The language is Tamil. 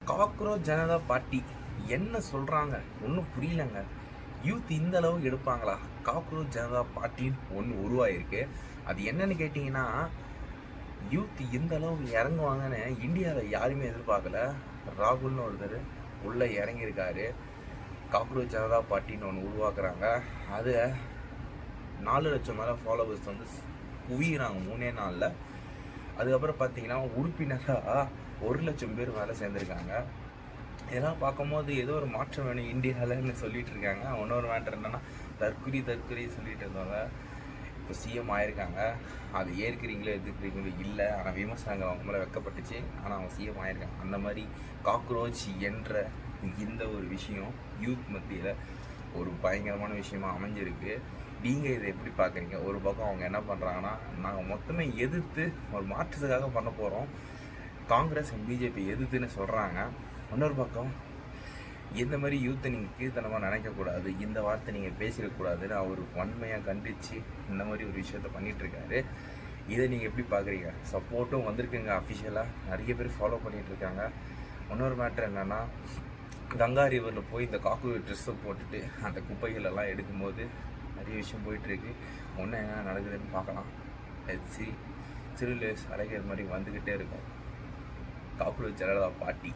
காக்ரோச் ஜனதா பார்ட்டி என்ன சொல்கிறாங்க ஒன்றும் புரியலங்க. யூத் இந்த அளவு எடுப்பாங்களா? காக்ரோச் ஜனதா பார்ட்டின்னு ஒன்று உருவாயிருக்கு. அது என்னன்னு கேட்டிங்கன்னா, யூத் இந்த அளவு இறங்குவாங்கன்னு இந்தியாவில் யாருமே எதிர்பார்க்கல. ராகுல்னு ஒருத்தர் உள்ளே இறங்கியிருக்காரு. காக்ரோச் ஜனதா பார்ட்டின்னு ஒன்று உருவாக்குறாங்க. அது 4 லட்சம் மேலே ஃபாலோவர்ஸ் வந்து குவிகிறாங்க 3 நாளில். அதுக்கப்புறம் பார்த்தீங்கன்னா உறுப்பினராக 1 லட்சம் பேர் மேலே சேர்ந்துருக்காங்க. இதெல்லாம் பார்க்கும்போது ஏதோ ஒரு மாற்றம் வேணும் இந்தியாவில்னு சொல்லிட்டு இருக்காங்க. இன்னொரு மேட்டர் என்னென்னா, தற்குறி சொல்லிட்டு இருந்தவங்க இப்போ சிஎம் ஆயிருக்காங்க. அது ஏற்கிறீங்களோ எதிர்க்கிறீங்களோ இல்லை, ஆனால் விமர்சனங்கள் அவங்க மேலே வைக்கப்பட்டுச்சு. ஆனால் அவங்க சிஎம் ஆயிருக்காங்க. அந்த மாதிரி காக்ரோச் என்ற இந்த ஒரு விஷயம் யூத் மத்தியில் ஒரு பயங்கரமான விஷயமா அமைஞ்சிருக்கு. நீங்கள் இதை எப்படி பார்க்குறீங்க? ஒரு பக்கம் அவங்க என்ன பண்ணுறாங்கன்னா, நாங்கள் மொத்தமே எதிர்த்து ஒரு மாற்றத்துக்காக பண்ண போகிறோம், காங்கிரஸ் பிஜேபி எதிர்த்துன்னு சொல்கிறாங்க. இன்னொரு பக்கம் இந்த மாதிரி யூத்தை நீங்கள் கீழ்த்தனமாக நினைக்கக்கூடாது, இந்த வார்த்தை நீங்கள் பேசிடக்கூடாதுன்னு அவர் வன்மையாக கண்டித்து இந்த மாதிரி ஒரு விஷயத்த பண்ணிகிட்ருக்காரு. இதை நீங்கள் எப்படி பார்க்குறீங்க? சப்போர்ட்டும் வந்திருக்குங்க, அஃபிஷியலாக நிறைய பேர் ஃபாலோ பண்ணிகிட்ருக்காங்க. இன்னொரு மேட்ரு என்னென்னா, கங்கா ரிவரில் போய் இந்த காக்ரோச் ட்ரெஸ்ஸை போட்டுட்டு அந்த குப்பைகளெல்லாம் எடுக்கும்போது நிறைய விஷயம் போயிட்டுருக்கு. ஒன்றும் என்ன நடக்குதுன்னு பார்க்கலாம். சிறு அரைக்கிற மாதிரி வந்துக்கிட்டே இருக்கும் காக்ரோச் ஜனதா பார்ட்டி.